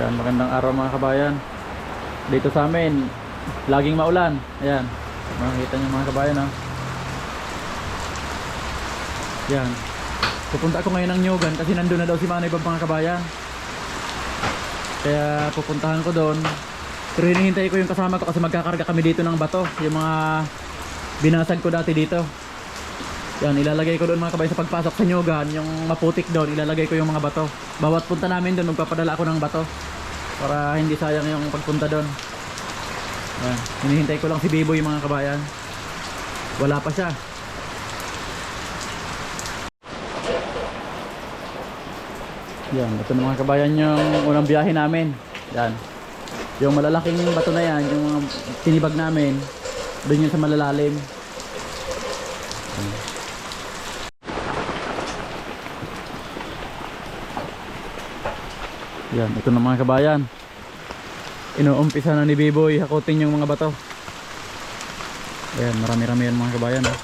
Yan, magandang araw mga kabayan. Dito sa amin, laging maulan. Ayan, makikita nyo mga kabayan, ha? Yan. Pupunta ako ngayon ng Nyugan kasi nandun na daw si Manay Bab mga kabayan. Kaya pupuntahan ko doon. Pero hinihintay ko yung kasama ko kasi magkakarga kami dito ng bato. Yung mga binasag ko dati dito. Yan, ilalagay ko doon mga kabayan sa pagpasok sa Nyugan. Yung maputik doon, ilalagay ko yung mga bato. Bawat punta namin doon, magpapadala ako ng bato para hindi sayang yung pagpunta doon. Yan, hinihintay ko lang si Biboy yung mga kabayan. Wala pa siya. Yan, ito na mga kabayan yung unang biyahe namin. Yan, yung malalaking bato na yan, yung mga tinibag namin, doon yun sa malalalim. Yan, ito na mga kabayan. Inuumpisa na ni Biboy hakutin yung mga bato. Ayan, marami-rami yan mga kabayan, ha?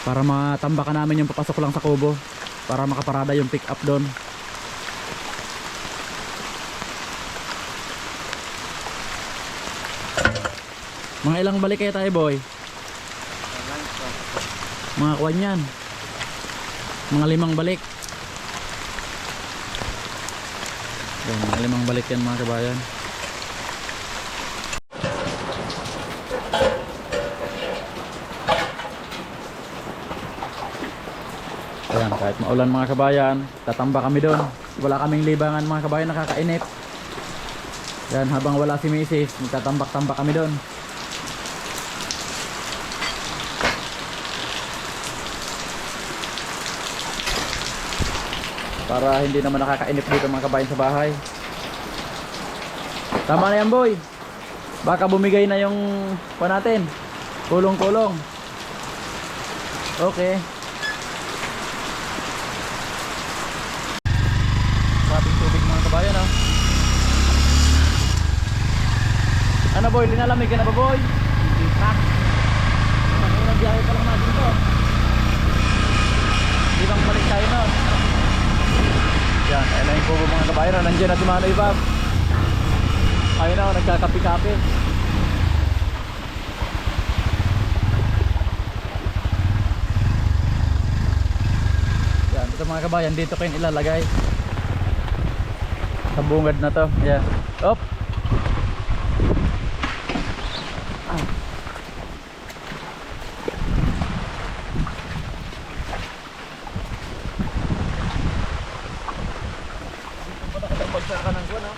Para matambakan namin yung papasok lang sa kubo, para makaparada yung pick up doon. Mga ilang balik kaya tayo, boy? Mga kuwan yan, mga 5 balik. Yan, mga 5 balik yan mga kabayan. Ayan, kahit maulan mga kabayan, tatamba kami doon. Wala kaming libangan mga kabayan, nakakainit. Yan, habang wala si Mrs., magtatambak-tambak kami doon. Para hindi naman nakakainip dito mga kabayan sa bahay. Tama na yan, boy. Baka bumigay na yung pa natin. Kulong-kulong. Okay. Maraming tubig mga kabayan, ha? Ano, boy? Linalamig ka na ba, boy? Hindi pa. Ang biyahe pa lang natin to. Di bang balik tayo nun? Yan, ayun na yung kubo mga kabayan. Nandiyan na si Manay Bab. Ayun na, nagkakapi-kapi. Yan, ito mga kabayan, dito kayo ilalagay sa bungad na to. Yan. Op! Bagsakan ng guwan,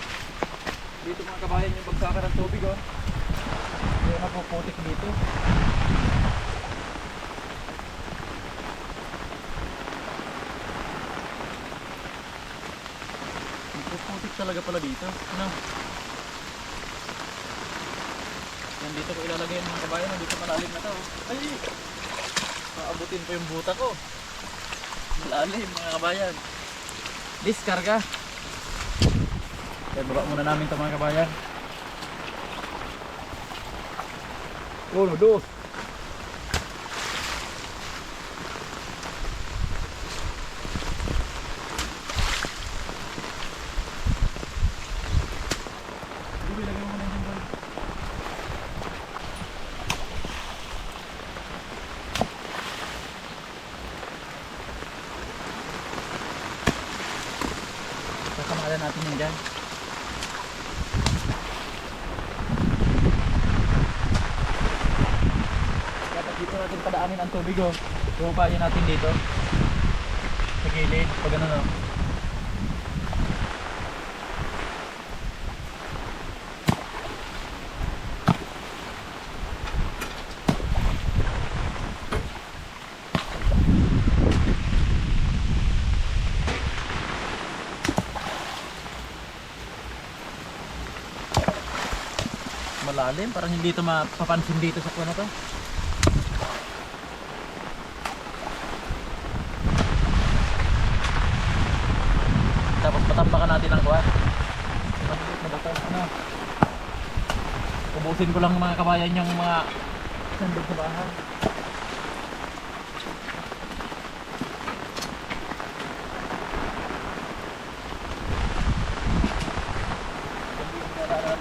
dito mga kabayan yung bagsakan ng tubig, yung napuputik dito. Napuputik talaga pala dito, ano? Yan, dito ko ilalagay mga kabayan, dito malalim na to. Ay! Maabutin pa yung buta ko. Malalim mga kabayan. Diskarga. Kaya baba muna namin ito mga kabayan. Oh, dos. Kakamalan natin yan dyan. Dito natin padaanin ang tubig, bumabayin natin dito sa gilid pag ano, malalim, parang hindi ito mapapansin dito sa kuwan na to. Tapos patambakan natin ang kuwan. Ubusin ko lang mga kabayan yung mga sandog sa bahay.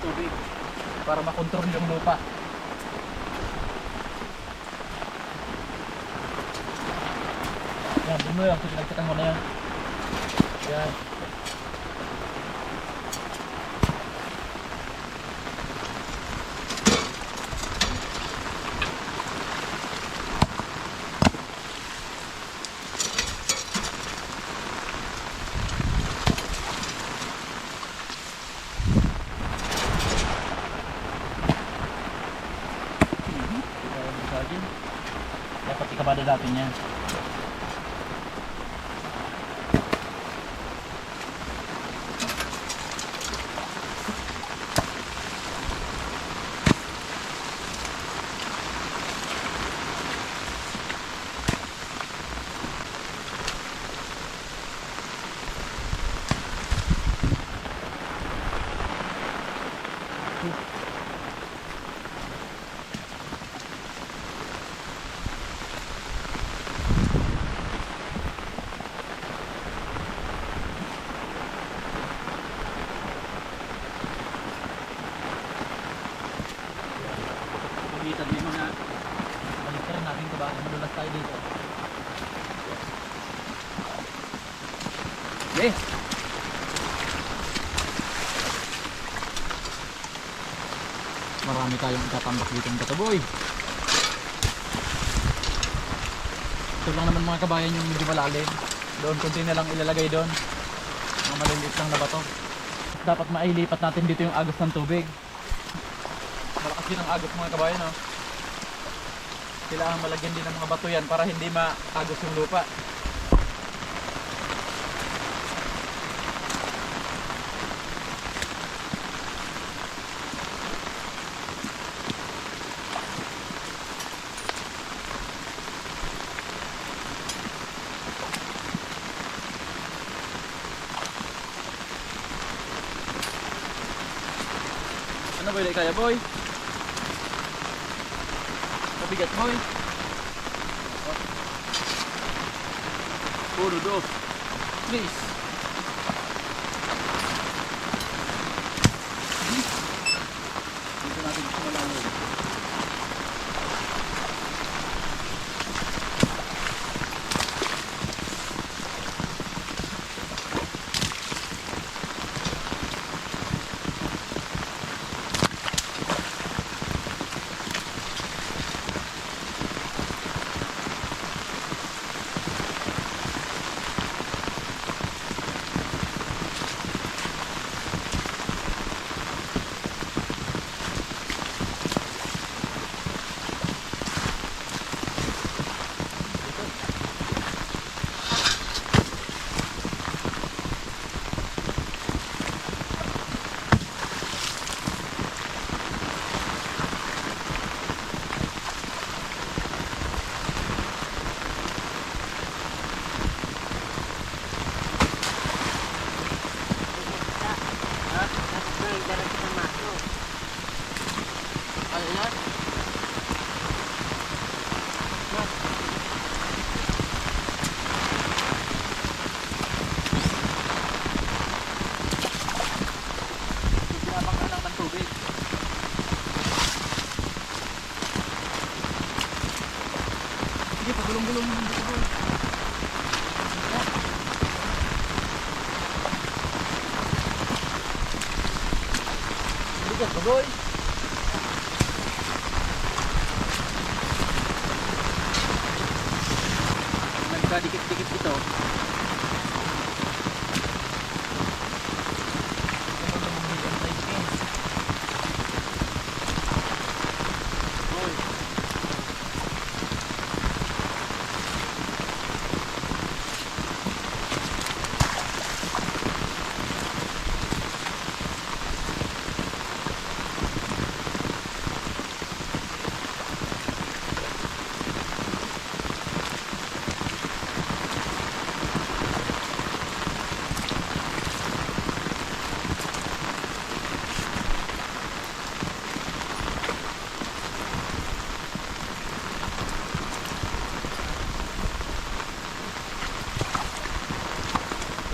tubig para makontrol yung lupa. Yan, dun mo yan. Pinagsakan mo na yan. Yan. Dapat ikabada natin yan. Kita din mga baliktad natin ito ba? Madulas tayo dito. Yes! Marami tayong itatambak dito ng kataboy. Ito lang naman mga kabayan yung medyo malalim. Doon kunti na lang ilalagay doon. Mga maliliit lang na bato. Dapat mailipat natin dito yung agos ng tubig. Malakas din ang agos mga kabayan, no? Kailangan malagyan din ng mga bato yan para hindi maagos yung lupa. Ano boy, kaya boy? Mabigat boy. Uno, dos, tres. Dito natin sumalangin. Gulong-gulong naman dito boy. Bigat ba boy? Nagkadikit-dikit ito.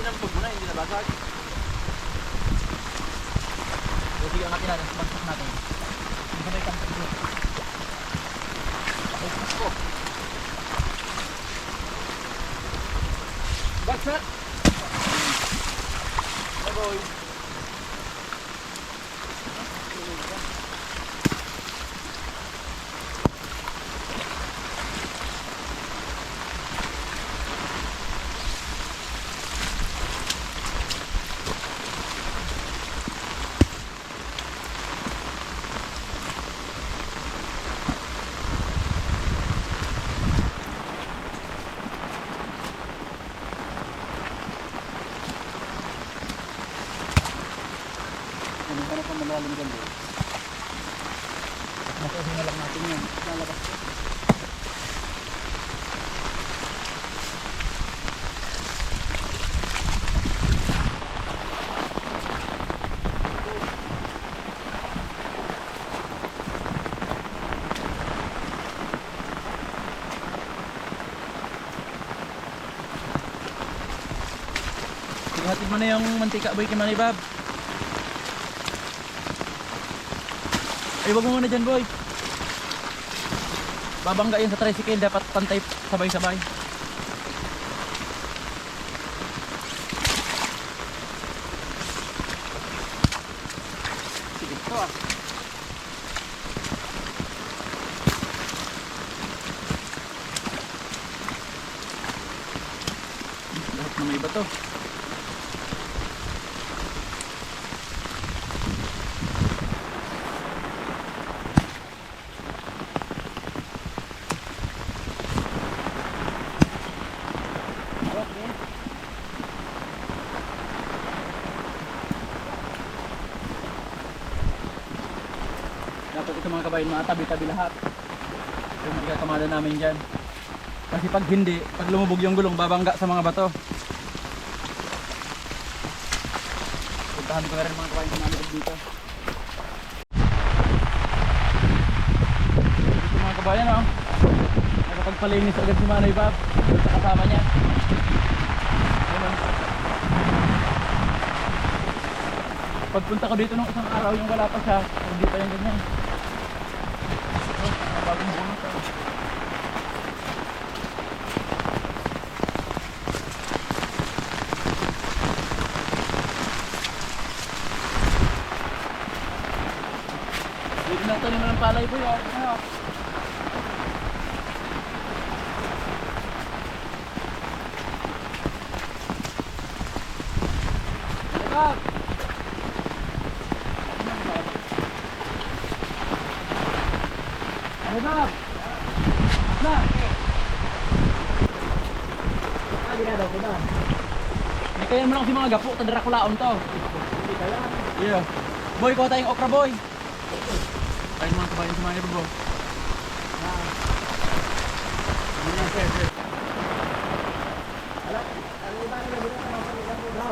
Pinampag mo na, hindi nabasag. Sige, angatin natin. Bagsak natin. Hindi ka may kampo dito. Focus ko. Bagsak! Hey boy. Ano ba na pa malalim dyan bro? Nakasin na lang natin yan. Lalabas ko. Hatid mo na yung mantika boy kay Manay Bob. Ay wag mo muna dyan boy. Babangga yun sa tricycle, dapat pantay sabay-sabay. Sige ito ah. Lahat na may iba to. Dapat ito mga kabayan, mga tabi-tabi lahat. Yung magkakamada namin dyan. Kasi pag hindi, pag lumubog yung gulong, babangga sa mga bato. Puntahan ko na rin mga kabayan na nalubog dito. Dito mga kabayan oh. Nakapagpalinis agad si Manay Bob. Dito sa kasama niya. Ayun. Pagpunta ko dito nung isang araw, yung wala pa siya, hindi pa yung ganyan. Bagong bunot ah. Dito na tayo naman ng palay boy oh. Ano? Bob! Ano Bob? Na! Ginagaw ko na. May kaya mo lang si mga gapo, tadrakulaon to. Hindi kaya. Yeah. Boy, kuha tayong okra boy. Tayo mga kabayan si mga bro. Hindi na sir. Ala, ano ba na gawin na mga bro?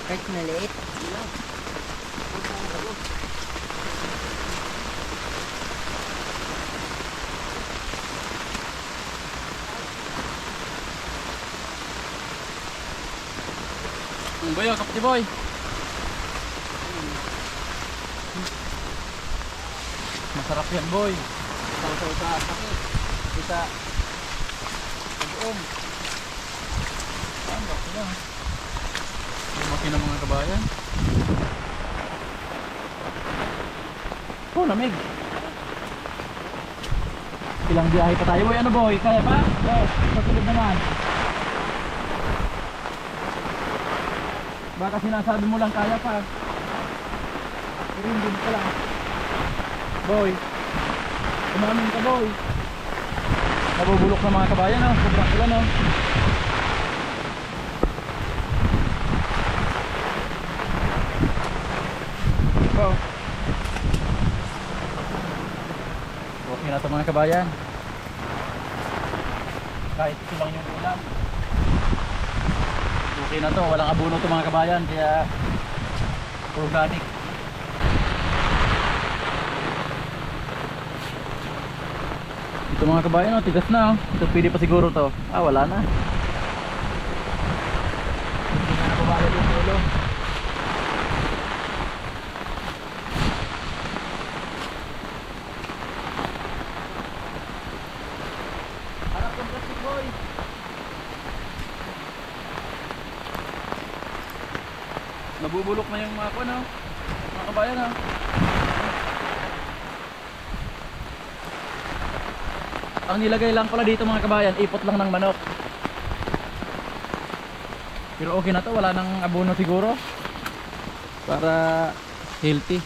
Kahit maliit. Boy, oh, kapati boy. Masarap yan boy. Sausaw sa sakit. Isa. Pag-uong. Saan ba sila? Lumaki ng mga kabayan. Oh, lamig. Ilang biyahe pa tayo. Boy, ano boy? Kaya pa? Yes, patulog naman. Baka sinasabi mo lang kaya pa. Pero hindi ka lang. Boy, kumamin ka boy. Nabubulok ng mga kabayan oh. Sobrang ulan oh. Go. Okay na ito mga kabayan. Kahit ito lang yung ulam. Okay na to, walang abono to mga kabayan, kaya organic. Ito Ito mga kabayan, oh, tigas na oh. Ito pwede pa siguro to. Ah, wala na. Hindi na nababala yung ulo. Harap yung plastic boy. Nabubulok na yung mga kuwan, oh. Mga kabayan, oh. Ang nilagay lang pala dito mga kabayan, ipot lang ng manok. Pero okay na to, wala nang abono siguro. Para healthy.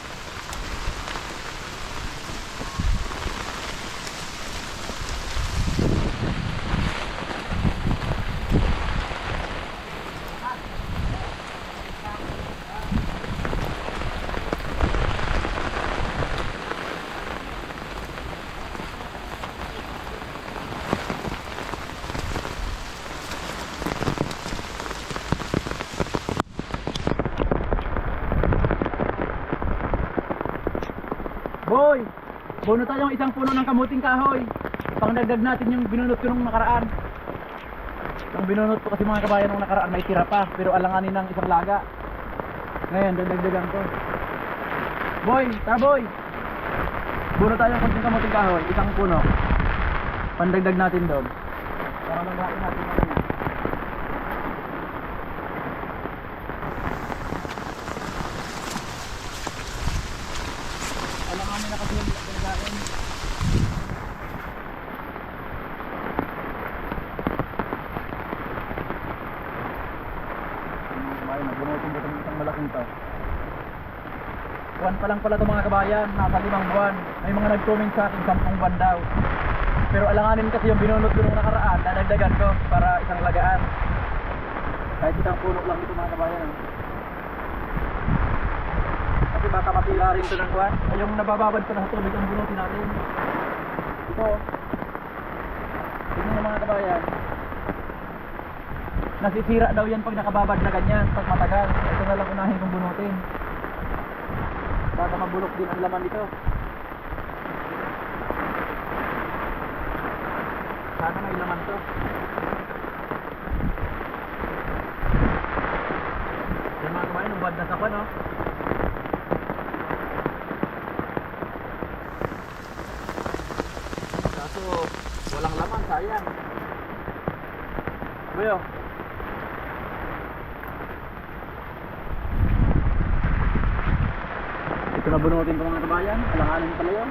Boy, buno tayong isang puno ng kamuting kahoy. Pangdagdag natin yung binunot ko nung nakaraan. Yung binunot ko kasi mga kabayan nung nakaraan may tira pa, pero alanganin ng isang laga. Ngayon, dagdagan ko. Boy, tara boy. Buno tayong konting kamuting kahoy, isang puno. Pandagdag natin doon. Para magain natin mamaya. Alanganin na kasi yung dagdagan. Nabunutin ko itong isang malaking to. Buwan pa lang pala ito mga kabayan, nasa 5 buwan. May mga nag-comment sa akin 10 buwan daw. Pero alanganin kasi yung binunot ko nung nakaraan, dadagdagan ko para isang lagaan. Kahit isang puno lang ito mga kabayan. Kasi baka masira rin ito ng buwan. Ay yung nabababad pa na sa tubig ang bunutin natin. Ito. Tignan mga kabayan. Nasisira daw yan pag nakababad na ganyan, pag matagal. Ito na lang unahin kong bunutin. Baka mabulok din ang laman dito. Sana may laman to. Yan mga kabayan, ubad na sa pan, no? Kaso, walang laman, sayang. Buyo. Ito na bunutin ko mga kabayan, alanganin pala yun.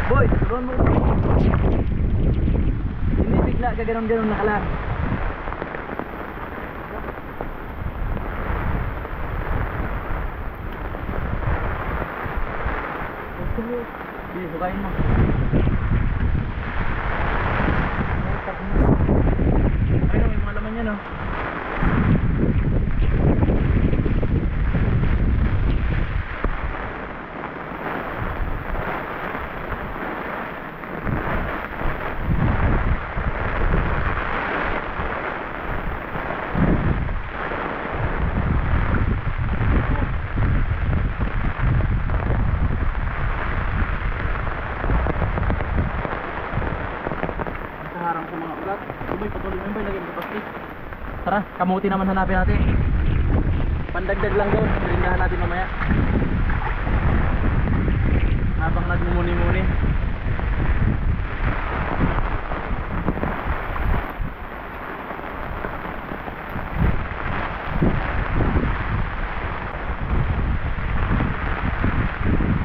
Boy, turuan mo. Hindi bigla ka ganon-ganon nakalang. Sige, sukain mo. Ayun, may mga laman yan, oh. Harang sa mga ugat. Boy, patuloy mo boy, lagyan mo plastic. Tara, kamuti naman hanapin natin. Pandagdag lang doon, bilindahan natin mamaya. Habang nagmumuni-muni.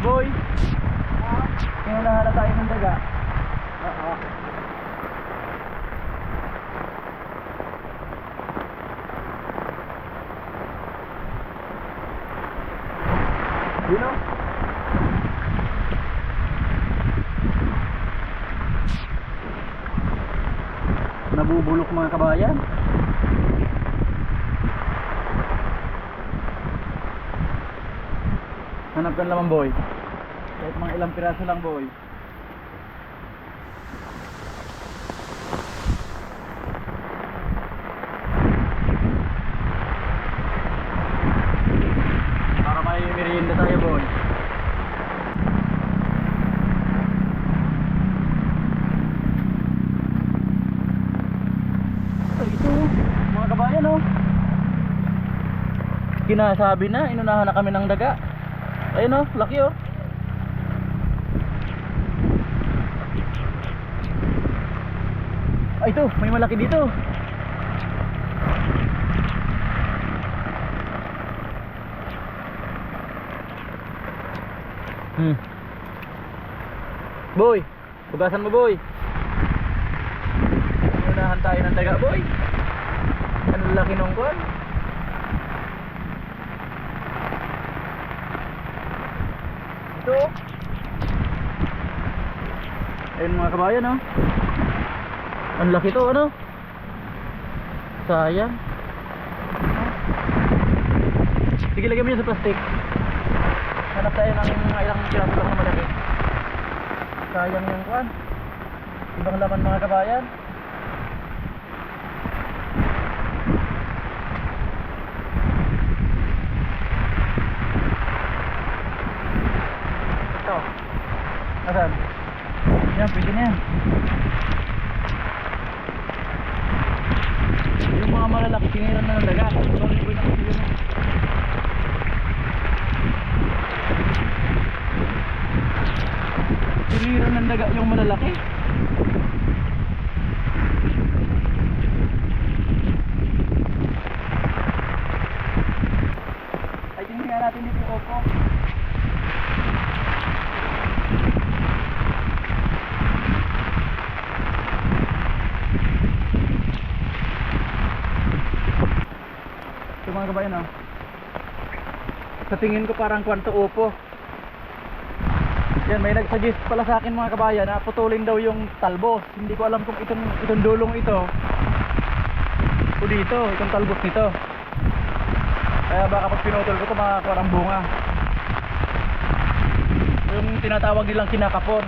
Boy, kaya nahala tayo ng daga. Oo. You know? Nabubulok mga kabayan. Hanap ka naman boy. Kahit mga ilang piraso lang boy. Ayun oh. Kinasabi na, inunahan na kami ng daga. Ayun oh, laki oh. Ay, ito, may malaki dito. Boy, bugasan mo boy. Inunahan tayo ng daga boy. Ang laki nung kwan. Ito. Ayun mga kabayan oh. Ang laki to ano. Sayang. Sige, lagyan mo yun sa plastic. Hanap tayo ng mga ilang piraso lang na malaki. Sayang yung kwan. Ibang laman mga kabayan. Ito. Nasaan? Yan, pwede na yan. Yung mga malalaki, tingiran na ng daga. Sorry ko na kasi yun. Tingiran ng daga yung malalaki. Ay, tingiran natin dito yung opo. Ito mga kabayan oh. Sa tingin ko parang kwanto upo. Yan, may nag-suggest pala sa akin mga kabayan na putulin daw yung talbos. Hindi ko alam kung itong dulong ito o dito, itong talbos nito. Kaya baka pag pinutol ko ito makakuha ng bunga. Yung tinatawag nilang kinakapon.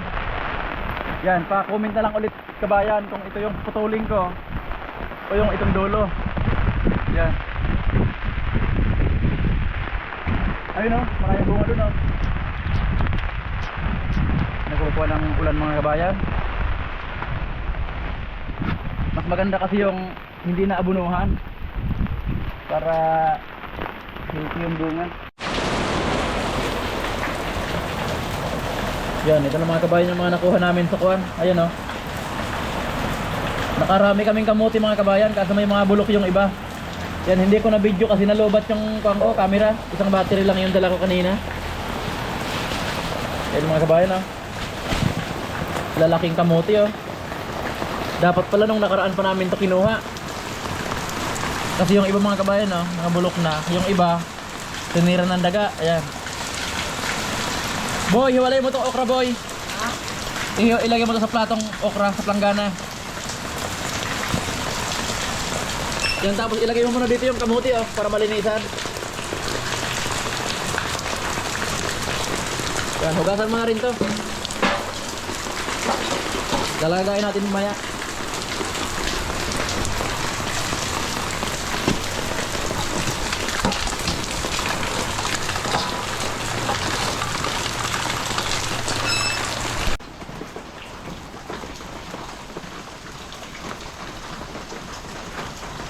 Yan, pa-comment na lang ulit kabayan kung ito yung putulin ko o yung itong dulo. Yan. Ayun oh, maraming bunga dun oh. Nagkukuha ng ulan mga kabayan. Mas maganda kasi yung hindi na abunuhan para healthy yung bunga. Yan, ito na mga kabayan yung mga nakuha namin sa kuwan. Ayan oh. Nakarami kaming kamuti mga kabayan kasi may mga bulok yung iba. Yan, hindi ko na video kasi nalobat yung camera. Isang battery lang yung dala ko kanina. Yan mga kabayan oh. Lalaking kamuti oh. Dapat pala nung nakaraan pa namin to kinuha. Kasi yung iba mga kabayan oh, mga bulok na. Yung iba, tinira ng daga. Ayan. Boy, hiwalay mo tong okra boy. Ha? Ilagay mo to sa platong okra sa planggana. Yan, tapos ilagay mo muna dito yung kamuti oh, para malinisan. Yan, hugasan mo na rin to. Lalagayin natin mamaya.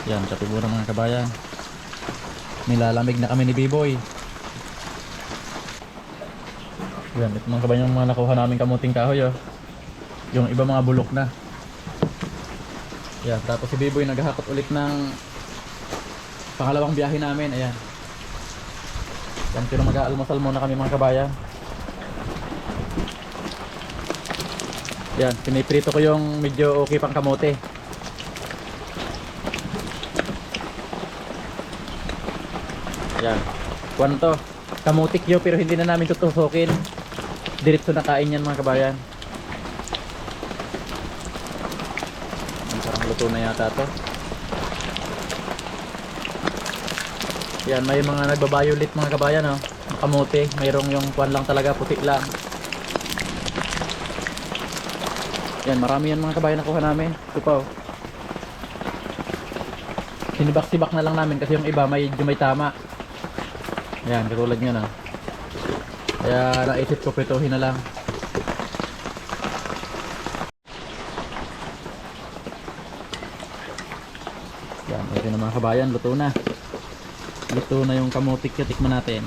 Yan, katiburan mga kabayan. Nilalamig na kami ni B-Boy. Yan, ito mga kabayan yung mga nakuha namin kamuting kahoy oh. Yung iba mga bulok na. Yan, tapos si B-Boy naghahakot ulit ng pangalawang biyahe namin. Ayan. Yan, pero mag-aalmusal muna kami mga kabayan. Yan, piniprito ko yung medyo okay pang kamote. Yan. Kuwan to. Kamutik yun pero hindi na namin tutusukin. Diretso na kain yan mga kabayan. Parang luto na yata to. Yan, may mga nagbabayulit mga kabayan oh. Kamuti, mayroong yung kuwan lang talaga, puti lang. Yan, marami yan mga kabayan nakuha namin. Ito pa oh. Sinibak-sibak na lang namin kasi yung iba may tama. Yan, katulad nyo na. Kaya naisip ko pituhin na lang. Yan, ito na mga kabayan, luto na. Luto na yung kamutik, tikman natin.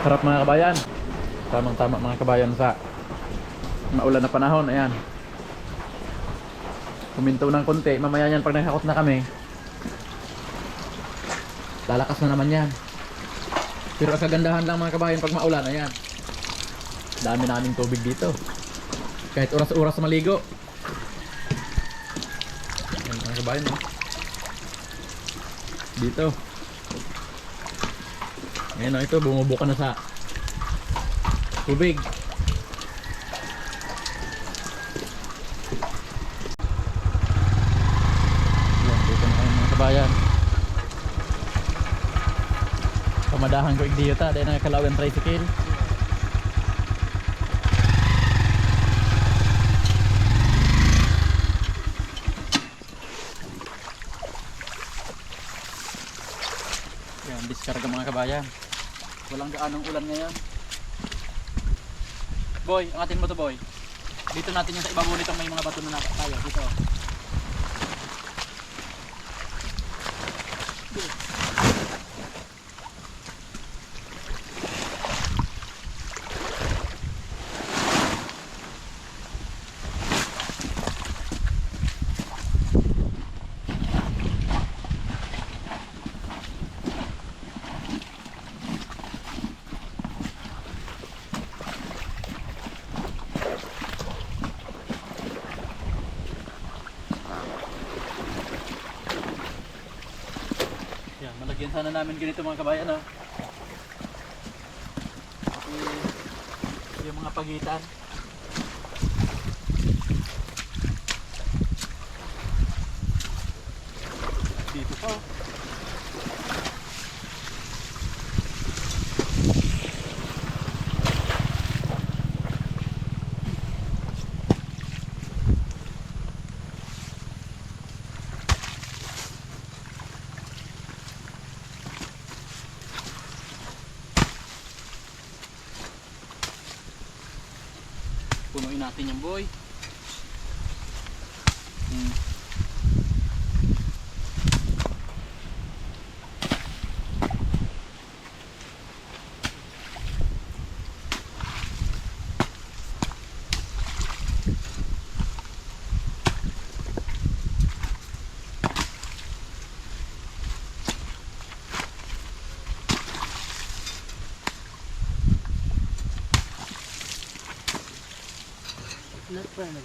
Sarap mga kabayan. Tamang tama mga kabayan sa maulan na panahon. Ayan. Kuminto ng konti. Mamaya yan pag nakakot na kami. Lalakas na naman yan. Pero ang kagandahan lang mga kabayan pag maulan. Ayan. Dami naming tubig dito. Kahit oras-oras maligo. Ayan mga kabayan. Oh. Dito. Ayan o, ito bumubuka na sa tubig. Ayan, dito na kayo mga kabayan. Pamadahan ko igdiyota dahil nakakalaw ang tricycle. Ayan, diskarga mga kabayan. Walang gaanong ulan ngayon. Boy, angatin mo to boy. Dito natin yung sa ibabaw nito may mga bato na tayo. Dito. Yan, malagyan sana namin ganito mga kabayan, oh. Yung mga pagitan. Dito pa, oh. Punuin natin yung boy. Not problem.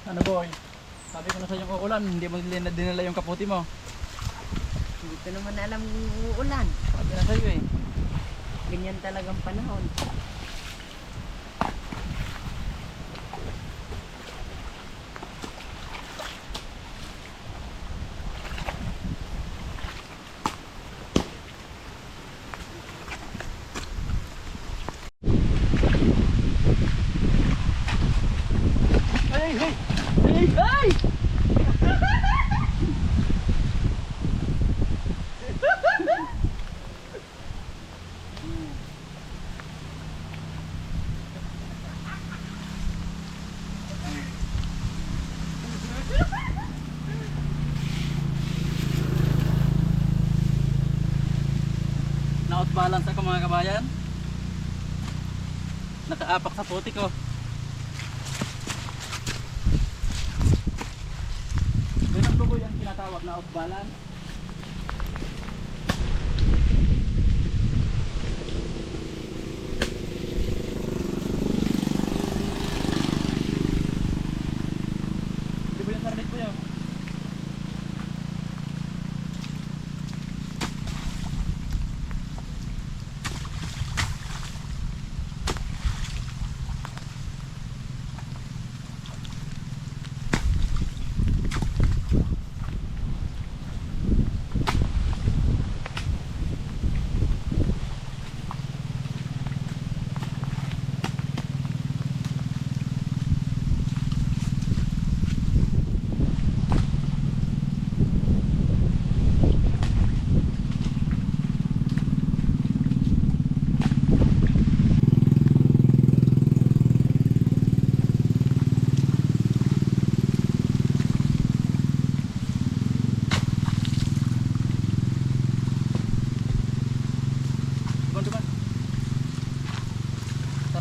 Ano boy? Sabi ko na sa yung uulan, hindi mo dinala yung kaputi mo. Hindi ko naman alam uulan. Sabi na sa'yo eh. Ganyan talagang panahon. Hey! Hey! Hey! Hey! Na-out balance ako mga kabayan. Nakaapak sa puti ko. Ganun ko yung tinatawag na out balance.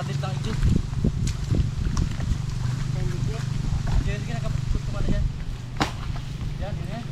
Nakadit lang ito. Hindi. Sige, nakapagput ko na dyan. Yan, yun yan.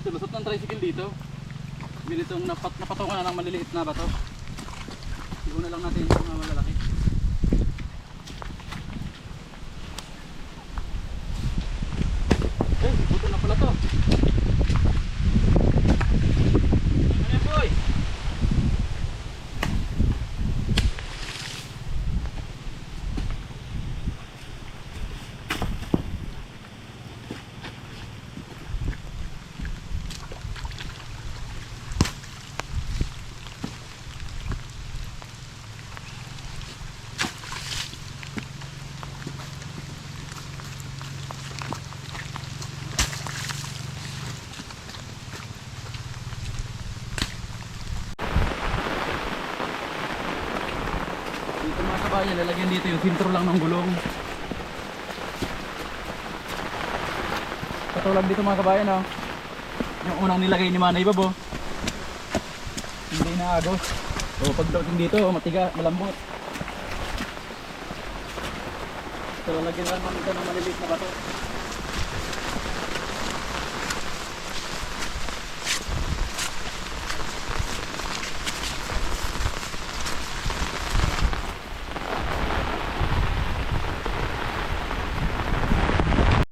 Ito, lusot ng tricycle dito. Ganitong napatungan na ng maliliit na bato. Iuna lang natin yung mga malalaki. Eh, buto na pala to. Ano yan, boy? Dito mga kabayan, lalagyan dito yung sintro lang ng gulong. Katulad dito mga kabayan, oh. Yung unang nilagay ni Manay Babo. Hindi na agos. So pagdating dito, matiga, malambot. So lalagyan lang naman ito ng maliliit na bato.